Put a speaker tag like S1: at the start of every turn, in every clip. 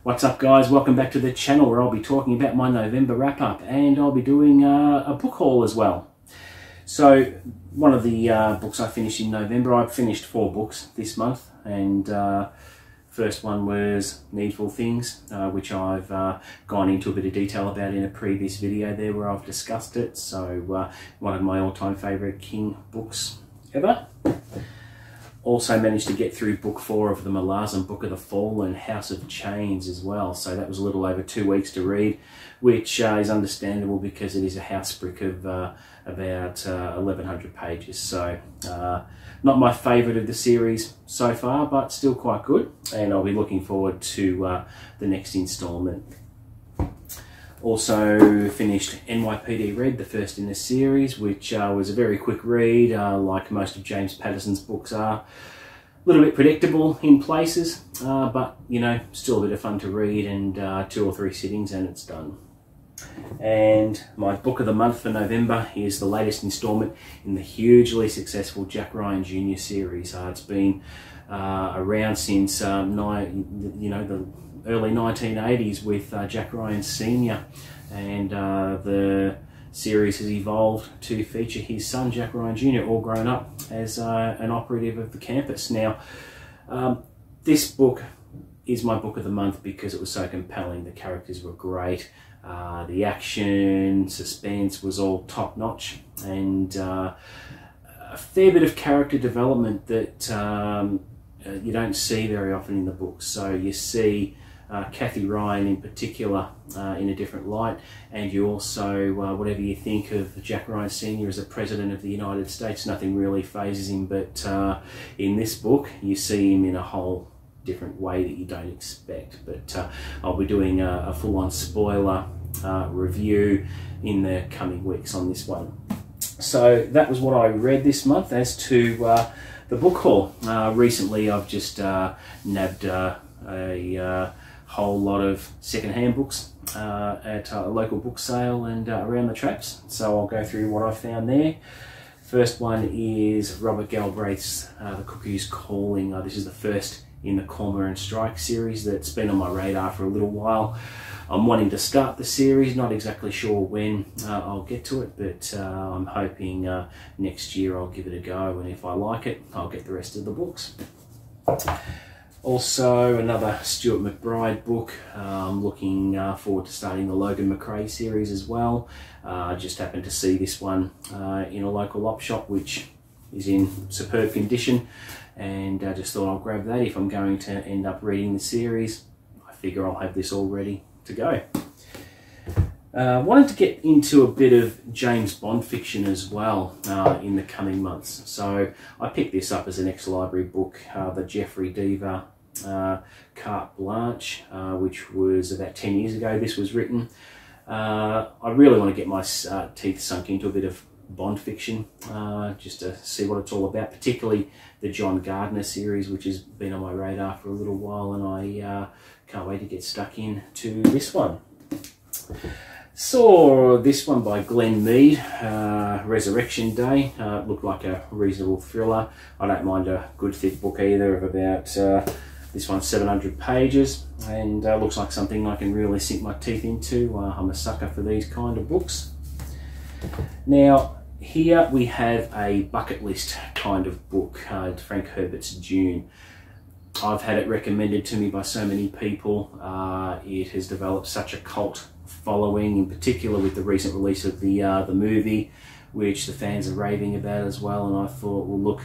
S1: What's up guys, welcome back to the channel where I'll be talking about my November wrap up, and I'll be doing a book haul as well. So one of the books I finished in November, I've finished 4 books this month, and first one was Needful Things, which I've gone into a bit of detail about in a previous video there where I've discussed it. So one of my all-time favourite King books ever. Also managed to get through book 4 of the Malazan Book of the Fallen, House of Chains as well. So that was a little over 2 weeks to read, which is understandable because it is a house brick of about 1100 pages. So not my favourite of the series so far, but still quite good. And I'll be looking forward to the next instalment. Also finished NYPD Red, the first in the series, which was a very quick read, like most of James Patterson's books are. A little bit predictable in places, but you know, still a bit of fun to read, and 2 or 3 sittings and it's done. And my book of the month for November is the latest instalment in the hugely successful Jack Ryan Jr. series. It's been around since the early 1980s with Jack Ryan Sr. and the series has evolved to feature his son Jack Ryan Jr. all grown up as an operative of the campus. Now this book is my book of the month because it was so compelling. The characters were great, the action, suspense was all top notch, and a fair bit of character development that you don't see very often in the books. So you see Kathy Ryan in particular in a different light, and you also, whatever you think of Jack Ryan Sr. as a President of the United States, nothing really phases him, but in this book you see him in a whole different way that you don't expect. But I'll be doing a full-on spoiler review in the coming weeks on this one. So that was what I read this month. As to the book haul, recently I've just nabbed a whole lot of second-hand books at a local book sale and around the traps, so I'll go through what I found there. First one is Robert Galbraith's The Cuckoo's Calling. This is the first in the Cormoran and Strike series that's been on my radar for a little while. I'm wanting to start the series, not exactly sure when I'll get to it, but I'm hoping next year I'll give it a go, and if I like it, I'll get the rest of the books. Also, another Stuart McBride book. I'm looking forward to starting the Logan McRae series as well. I just happened to see this one in a local op shop, which is in superb condition, and I just thought I'll grab that. If I'm going to end up reading the series, I figure I'll have this all ready to go. Wanted to get into a bit of James Bond fiction as well in the coming months. So I picked this up as an ex-library book, the Jeffrey Deaver Carte Blanche, which was about 10 years ago this was written. I really want to get my teeth sunk into a bit of Bond fiction, just to see what it's all about, particularly the John Gardner series, which has been on my radar for a little while, and I can't wait to get stuck into this one. Saw this one by Glenn Mead, Resurrection Day. Looked like a reasonable thriller. I don't mind a good thick book either, of about, this one's 700 pages, and looks like something I can really sink my teeth into. I'm a sucker for these kind of books. Now, here we have a bucket list kind of book, Frank Herbert's Dune. I've had it recommended to me by so many people. It has developed such a cult following, in particular with the recent release of the movie, which the fans are raving about as well, and I thought, well look,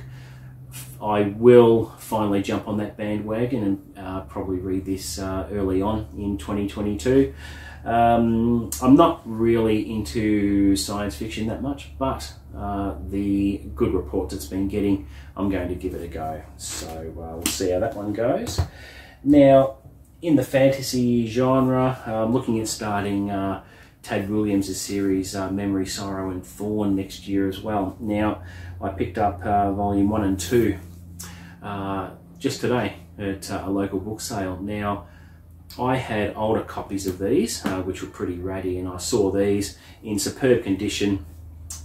S1: I will finally jump on that bandwagon and probably read this early on in 2022. I'm not really into science fiction that much, but the good reports it's been getting, I'm going to give it a go. So we'll see how that one goes. Now, in the fantasy genre, I'm looking at starting Tad Williams' series Memory, Sorrow and Thorn next year as well. Now, I picked up volume 1 and 2 just today at a local book sale. Now, I had older copies of these, which were pretty ratty, and I saw these in superb condition,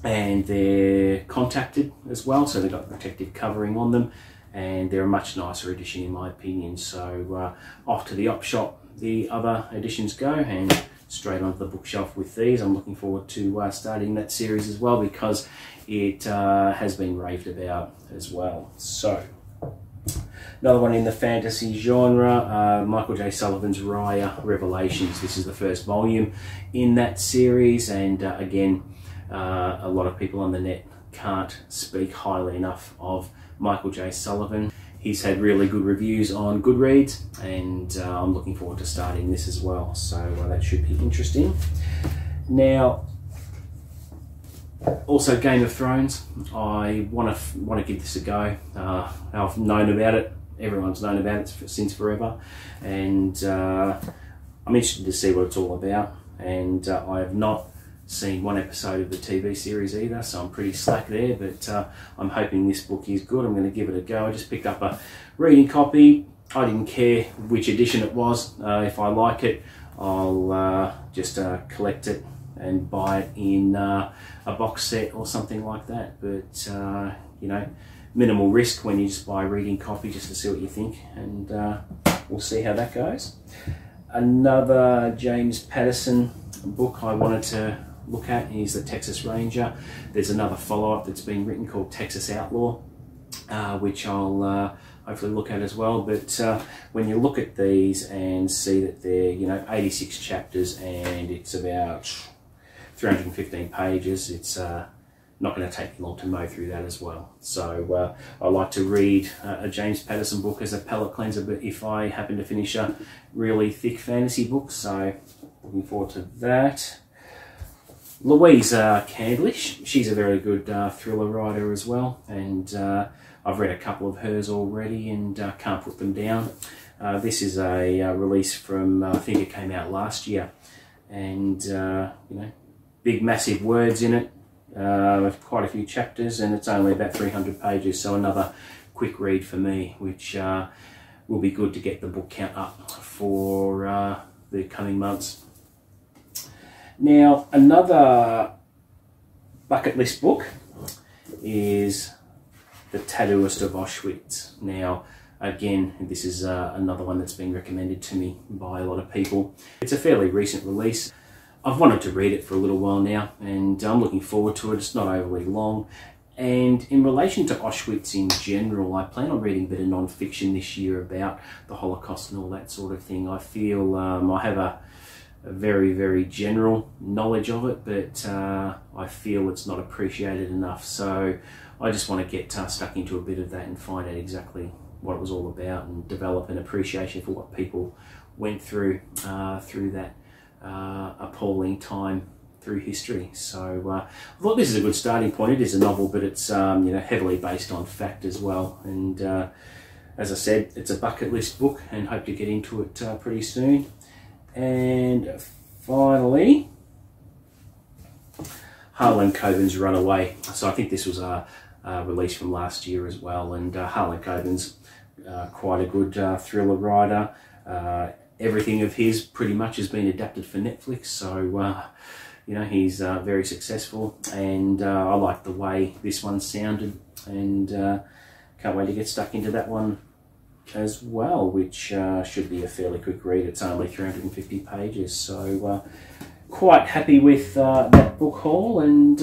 S1: and they're contacted as well, so they've got protective covering on them, and they're a much nicer edition in my opinion. So off to the op shop the other editions go, and straight onto the bookshelf with these. I'm looking forward to starting that series as well, because it has been raved about as well. So, another one in the fantasy genre, Michael J. Sullivan's Raya Revelations. This is the first volume in that series, and again, a lot of people on the net can't speak highly enough of Michael J. Sullivan. He's had really good reviews on Goodreads, and I'm looking forward to starting this as well, so that should be interesting. Now, also Game of Thrones. I want to give this a go. I've known about it. Everyone's known about it since forever, and I'm interested to see what it's all about. And I have not seen one episode of the TV series either, so I'm pretty slack there, but I'm hoping this book is good. I'm going to give it a go. I just picked up a reading copy. I didn't care which edition it was. If I like it, I'll just collect it and buy it in a box set or something like that. But you know, minimal risk when you just buy a reading copy, just to see what you think, and we'll see how that goes. Another James Patterson book I wanted to look at is The Texas Ranger. There's another follow-up that's been written called Texas Outlaw, which I'll hopefully look at as well. But when you look at these and see that they're, you know, 86 chapters and it's about 315 pages, it's not going to take me long to mow through that as well. So I like to read a James Patterson book as a palate cleanser, but if I happen to finish a really thick fantasy book, so looking forward to that. Louise Candlish, she's a very good thriller writer as well, and I've read a couple of hers already and can't put them down. This is a release from, I think it came out last year, and you know, big massive words in it, quite a few chapters, and it's only about 300 pages, so another quick read for me, which will be good to get the book count up for the coming months. Now, another bucket list book is The Tattooist of Auschwitz. Now, again, this is another one that's been recommended to me by a lot of people. It's a fairly recent release. I've wanted to read it for a little while now, and I'm looking forward to it. It's not overly long. And in relation to Auschwitz in general, I plan on reading a bit of non-fiction this year about the Holocaust and all that sort of thing. I feel I have a very, very general knowledge of it, but I feel it's not appreciated enough. So I just want to get stuck into a bit of that and find out exactly what it was all about, and develop an appreciation for what people went through through that appalling time through history. So I thought this is a good starting point. It is a novel, but it's you know, heavily based on fact as well. And as I said, it's a bucket list book, and hope to get into it pretty soon. And finally, Harlan Coben's Runaway. So I think this was a release from last year as well, and Harlan Coben's quite a good thriller writer. Everything of his pretty much has been adapted for Netflix, so you know, he's very successful, and I like the way this one sounded, and can't wait to get stuck into that one as well, which should be a fairly quick read. It's only 350 pages, so quite happy with that book haul. And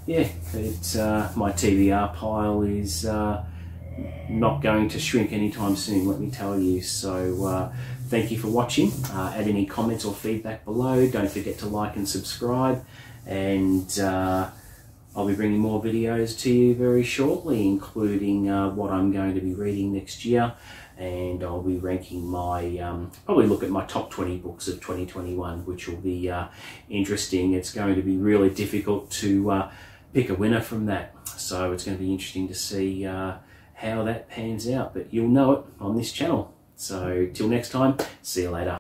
S1: yeah, it's my TBR pile is not going to shrink anytime soon, let me tell you. So thank you for watching. Add any comments or feedback below. Don't forget to like and subscribe, and I'll be bringing more videos to you very shortly, including what I'm going to be reading next year, and I'll be ranking my, probably look at my top 20 books of 2021, which will be interesting. It's going to be really difficult to pick a winner from that, so it's going to be interesting to see how that pans out, but you'll know it on this channel. So till next time, see you later.